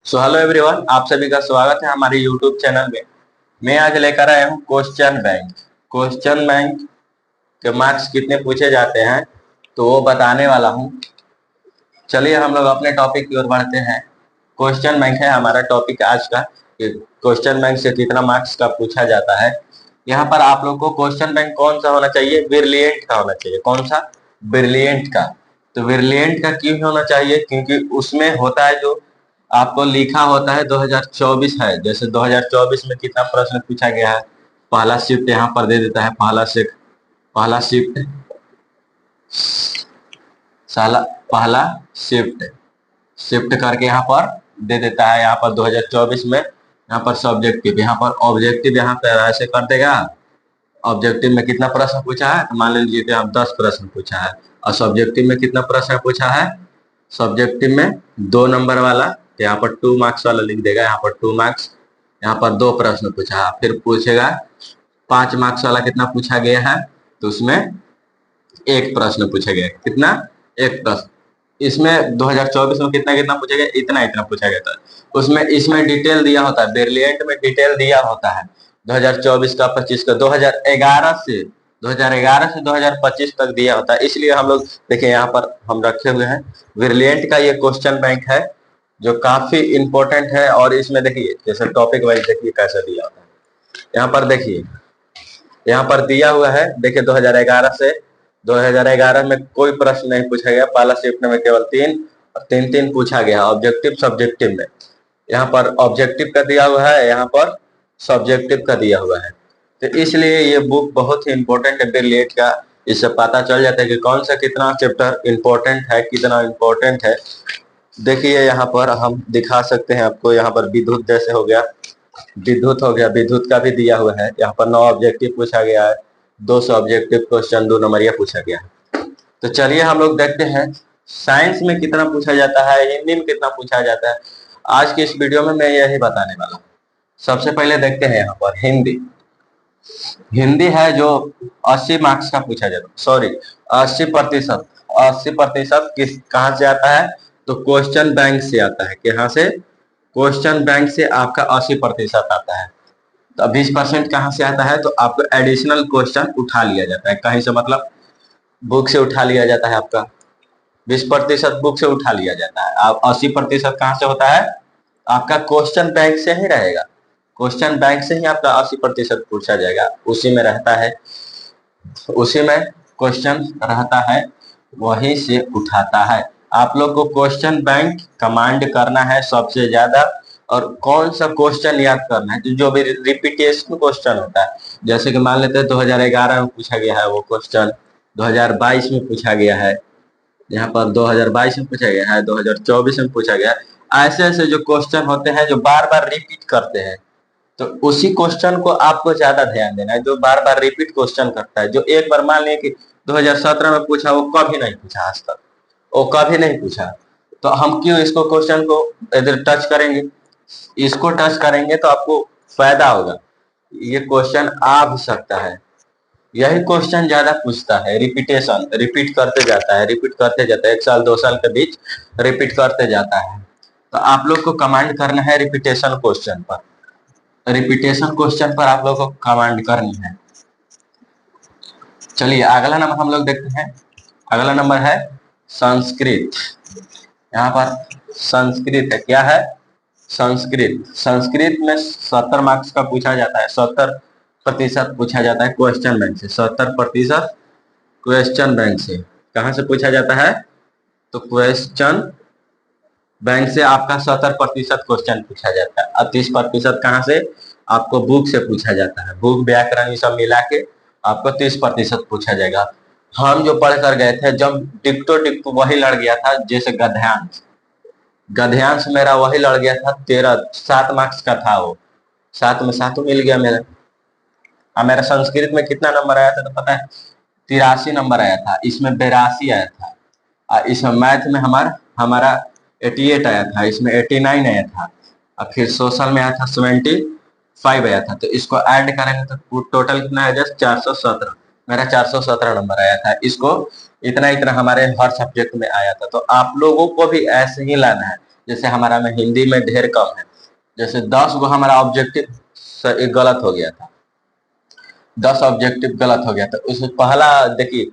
So hello everyone, आप सभी का स्वागत है हमारे यूट्यूब चैनल में। मैं आज लेकर आया हूँ क्वेश्चन बैंक के मार्क्स कितने पूछे जाते हैं तो वो बताने वाला हूँ। चलिए हम लोग अपने टॉपिक की ओर बढ़ते हैं। क्वेश्चन बैंक है हमारा टॉपिक आज का। क्वेश्चन बैंक से कितना मार्क्स का पूछा जाता है। यहाँ पर आप लोग को क्वेश्चन बैंक कौन सा होना चाहिए? ब्रिलियंट का होना चाहिए। कौन सा? ब्रिलियंट का। तो ब्रिलियंट का क्यों होना चाहिए? क्योंकि उसमें होता है जो आपको लिखा होता है 2024 है। जैसे 2024 में कितना प्रश्न पूछा गया है, पहला शिफ्ट यहाँ पर दे देता है। पहला शिफ्ट साला पहला शिफ्ट शिफ्ट करके यहाँ पर दे देता है। यहाँ पर 2024 में यहाँ पर सब्जेक्टिव, यहाँ पर ऑब्जेक्टिव, यहाँ पर ऐसे कर देगा। ऑब्जेक्टिव में कितना प्रश्न पूछा है तो मान लीजिए कि हम 10 प्रश्न पूछा है, और सब्जेक्टिव में कितना प्रश्न पूछा है? सब्जेक्टिव में 2 नंबर वाला, तो यहाँ पर 2 मार्क्स वाला लिख देगा। यहाँ पर 2 मार्क्स, यहाँ पर 2 प्रश्न पूछा है। फिर पूछेगा 5 मार्क्स वाला कितना पूछा गया है, तो उसमें 1 प्रश्न पूछा गया। कितना? 1 प्रश्न। इसमें 2024 में कितना कितना पूछा गया? इतना इतना पूछा गया था। उसमें इसमें डिटेल दिया होता है, ब्रिलियंट में डिटेल दिया होता है 2024 का, 25 का, 2011 से 2025 तक दिया होता है। इसलिए हम लोग देखिए यहाँ पर हम रखे हुए हैं। ब्रिलियंट का ये क्वेश्चन बैंक है जो काफी इंपॉर्टेंट है। और इसमें देखिए जैसे टॉपिक वाइज देखिए कैसे दिया होता है। यहाँ पर देखिए, यहाँ पर दिया हुआ है। देखिए 2011 से 2011 में कोई प्रश्न नहीं पूछा गया। पहला शिफ्ट में केवल 3 पूछा गया ऑब्जेक्टिव सब्जेक्टिव में। यहाँ पर ऑब्जेक्टिव का दिया हुआ है, यहाँ पर सब्जेक्टिव का दिया हुआ है। तो इसलिए ये बुक बहुत ही इंपॉर्टेंट है ब्रिलियंट का। इससे पता चल जाता है कि कौन सा कितना चैप्टर इंपॉर्टेंट है, कितना इंपॉर्टेंट है। देखिए यहाँ पर हम दिखा सकते हैं आपको। यहाँ पर विद्युत जैसे हो गया, विद्युत हो गया, विद्युत का भी दिया हुआ है। यहाँ पर 9 ऑब्जेक्टिव पूछा गया है, 200 ऑब्जेक्टिव क्वेश्चन 2 नंबरिया पूछा गया है। तो चलिए हम लोग देखते हैं साइंस में कितना पूछा जाता है, हिंदी में कितना पूछा जाता है। आज की इस वीडियो में मैं यही बताने वाला हूँ। सबसे पहले देखते हैं यहाँ पर हिंदी। हिंदी है जो 80 मार्क्स का पूछा जाता है। सॉरी, 80%। 80% किस कहाँ से आता है? तो क्वेश्चन बैंक से आता है। कहाँ से? क्वेश्चन बैंक से आपका 80% आता है। तो 20% कहाँ से आता है? तो आपको एडिशनल क्वेश्चन उठा लिया जाता है कहीं से, मतलब बुक से उठा लिया जाता है। आपका 20% बुक से उठा लिया जाता है। आप 80% कहाँ से होता है? आपका क्वेश्चन बैंक से ही रहेगा। क्वेश्चन बैंक से ही आपका 80% पूछा जाएगा। उसी में रहता है, उसी में क्वेश्चन रहता है, वहीं से उठाता है। आप लोग को क्वेश्चन बैंक कमांड करना है सबसे ज्यादा। और कौन सा क्वेश्चन याद करना है? जो भी रिपीटेशन क्वेश्चन होता है। जैसे कि मान लेते हैं 2011 में पूछा गया है वो क्वेश्चन, 2022 में पूछा गया है, यहाँ पर 2022 में पूछा गया है, 2024 में पूछा गया है। ऐसे ऐसे जो क्वेश्चन होते हैं जो बार बार रिपीट करते हैं, तो उसी क्वेश्चन को आपको ज्यादा ध्यान देना है। जो बार बार रिपीट क्वेश्चन करता है, जो एक बार मान लिया कि 2017 में पूछा, वो कभी नहीं पूछा आज तक, वो कभी नहीं पूछा, तो हम क्यों इसको क्वेश्चन को इधर टच करेंगे? इसको टच करेंगे तो आपको फायदा होगा। ये क्वेश्चन आ भी सकता है। यही क्वेश्चन ज्यादा पूछता है, रिपीटेशन, रिपीट करते जाता है, रिपीट करते जाता है, 1 साल 2 साल के बीच रिपीट करते जाता है। तो आप लोग को कमांड करना है रिपीटेशन क्वेश्चन पर। रिपीटेशन क्वेश्चन पर आप लोग को कमांड करनी है। चलिए अगला नंबर हम लोग देखते हैं। अगला नंबर है संस्कृत। यहाँ पर संस्कृत है। क्या है? संस्कृत। संस्कृत में 70 मार्क्स का पूछा जाता है। 70% पूछा जाता है क्वेश्चन बैंक से। 70% क्वेश्चन बैंक से। कहाँ से पूछा जाता है? तो क्वेश्चन बैंक से आपका 70% क्वेश्चन पूछा जाता है। और 30% कहाँ से? आपको बुक से पूछा जाता है। बुक, व्याकरण, ये सब मिला के आपको 30% पूछा जाएगा। हम जो पढ़ कर गए थे, जब डिक्टो डिक्टो वही लड़ गया था। जैसे गद्यांश, गद्यांश मेरा वही लड़ गया था। 7 मार्क्स का था वो, 7 में 7 मिल गया मेरा। और मेरा संस्कृत में कितना नंबर आया था तो पता है? 83 नंबर आया था। इसमें 82 आया था। और इसमें मैथ में हमारा 88 आया था। इसमें 89 आया था। और फिर सोशल में आया था 75 आया था। तो इसको ऐड करेंगे तो टोटल कितना आया? 417। मेरा 417 नंबर आया था। इसको इतना इतना हमारे हर सब्जेक्ट में आया था। तो आप लोगों को भी ऐसे ही लाना है। जैसे हमारा में हिंदी में ढेर कम है, जैसे 10 गो हमारा ऑब्जेक्टिव गलत हो गया था, 10 ऑब्जेक्टिव गलत हो गया था। उसमें पहला देखिए,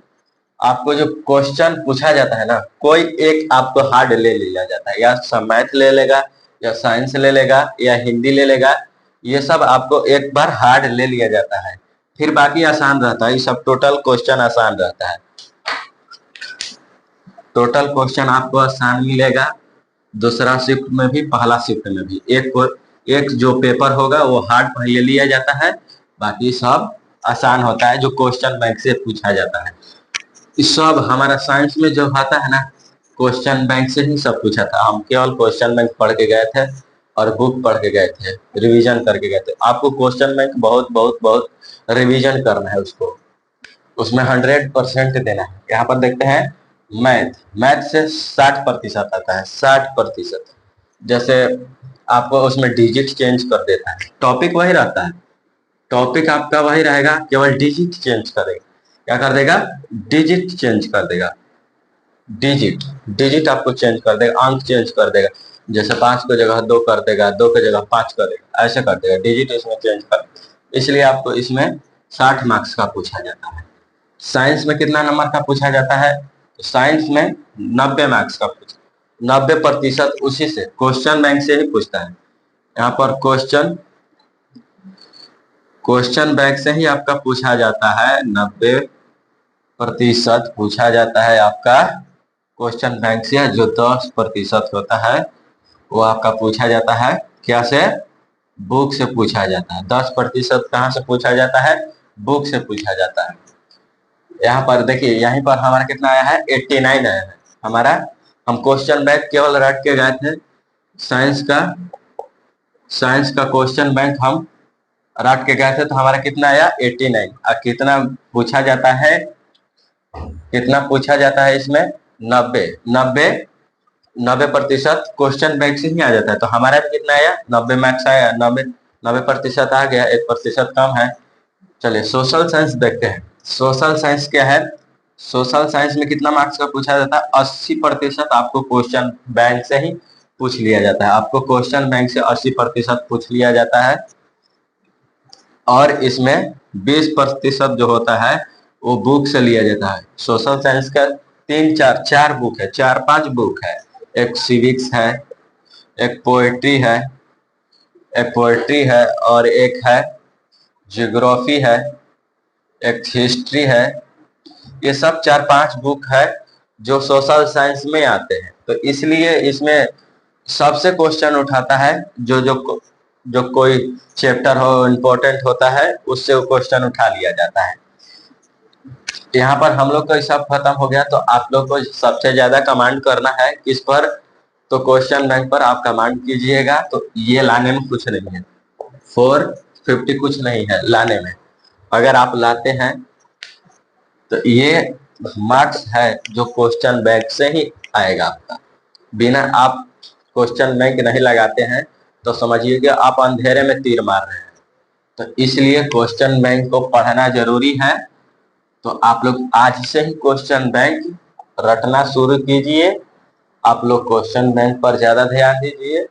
आपको जो क्वेश्चन पूछा जाता है ना, कोई एक आपको हार्ड ले लिया जाता है, या मैथ ले लेगा, या साइंस ले लेगा, या हिंदी ले लेगा, ये सब आपको एक बार हार्ड ले लिया जाता है, फिर बाकी आसान रहता है। ये सब टोटल क्वेश्चन आसान रहता है, टोटल क्वेश्चन आपको आसान मिलेगा, दूसरा शिफ्ट में भी पहला शिफ्ट में भी। एक जो पेपर होगा वो हार्ड पहले लिया जाता है, बाकी सब आसान होता है जो क्वेश्चन बैंक से पूछा जाता है। इस सब हमारा साइंस में जो आता है ना, क्वेश्चन बैंक से ही सब पूछा था। हम केवल क्वेश्चन बैंक पढ़ के गए थे और बुक पढ़ के गए थे, रिवीजन करके गए थे। आपको क्वेश्चन बैंक बहुत बहुत बहुत रिवीजन करना है, उसको उसमें 100% देना है। यहाँ पर देखते हैं मैथ, मैथ से 60% आता है, 60%। जैसे आपको उसमें डिजिट चेंज कर देता है, टॉपिक वही रहता है, टॉपिक आपका वही रहेगा, केवल डिजिट चेंज करेगा। क्या कर देगा? डिजिट चेंज कर देगा, डिजिट डिजिट आपको चेंज कर देगा, अंक चेंज कर देगा। जैसे 5 की जगह 2 कर देगा, 2 की जगह 5 कर देगा, ऐसे कर देगा, डिजिट इसमें चेंज कर। इसलिए आपको इसमें 60 मार्क्स का पूछा जाता है। साइंस में कितना नंबर का पूछा जाता है? तो साइंस में 90 मार्क्स का पूछा, 90% उसी से क्वेश्चन बैंक से ही पूछता है। यहाँ पर क्वेश्चन बैंक से ही आपका पूछा जाता है, 90% पूछा जाता है आपका क्वेश्चन बैंक से। जो 10% होता है वो आपका पूछा जाता है क्या से? बुक से पूछा जाता है। 10% कहाँ से पूछा जाता है? बुक से पूछा जाता है। यहाँ पर देखिए, यहीं पर हमारा कितना आया है? 89 आया है हमारा। हम क्वेश्चन बैंक केवल रट के गए थे, साइंस का क्वेश्चन बैंक हम रट के गए थे, तो हमारा कितना आया? 89। और कितना पूछा जाता है? कितना पूछा जाता है इसमें? 90% क्वेश्चन बैंक से ही आ जाता है। तो हमारा भी कितना आया? 90 मार्क्स आया, 90% आ गया, 1% कम है। चलिए सोशल साइंस देखते हैं। सोशल साइंस क्या है? सोशल साइंस में कितना मार्क्स का पूछा जाता है? 80% आपको क्वेश्चन बैंक से ही पूछ लिया जाता है। आपको क्वेश्चन बैंक से 80% पूछ लिया जाता है, और इसमें 20% जो होता है वो बुक से लिया जाता है। सोशल साइंस का 4 बुक है, 4-5 बुक है। एक सिविक्स है, एक पोएट्री है, और एक है ज्योग्राफी है, एक हिस्ट्री है। ये सब 4-5 बुक है जो सोशल साइंस में आते हैं। तो इसलिए इसमें सबसे क्वेश्चन उठाता है, जो कोई चैप्टर हो इम्पोर्टेंट होता है, उससे वो क्वेश्चन उठा लिया जाता है। यहाँ पर हम लोग का सब खत्म हो गया। तो आप लोग को सबसे ज्यादा कमांड करना है किस पर? तो क्वेश्चन बैंक पर आप कमांड कीजिएगा। तो ये लाने में कुछ नहीं है, 450 कुछ नहीं है लाने में। अगर आप लाते हैं तो ये मार्क्स है जो क्वेश्चन बैंक से ही आएगा आपका। बिना आप क्वेश्चन बैंक नहीं लगाते हैं तो समझिए कि आप अंधेरे में तीर मार रहे हैं। तो इसलिए क्वेश्चन बैंक को पढ़ना जरूरी है। तो आप लोग आज से ही क्वेश्चन बैंक रटना शुरू कीजिए। आप लोग क्वेश्चन बैंक पर ज्यादा ध्यान दीजिए,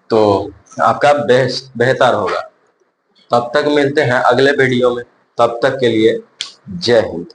तो आपका बेहतर होगा। तब तक मिलते हैं अगले वीडियो में, तब तक के लिए जय हिंद।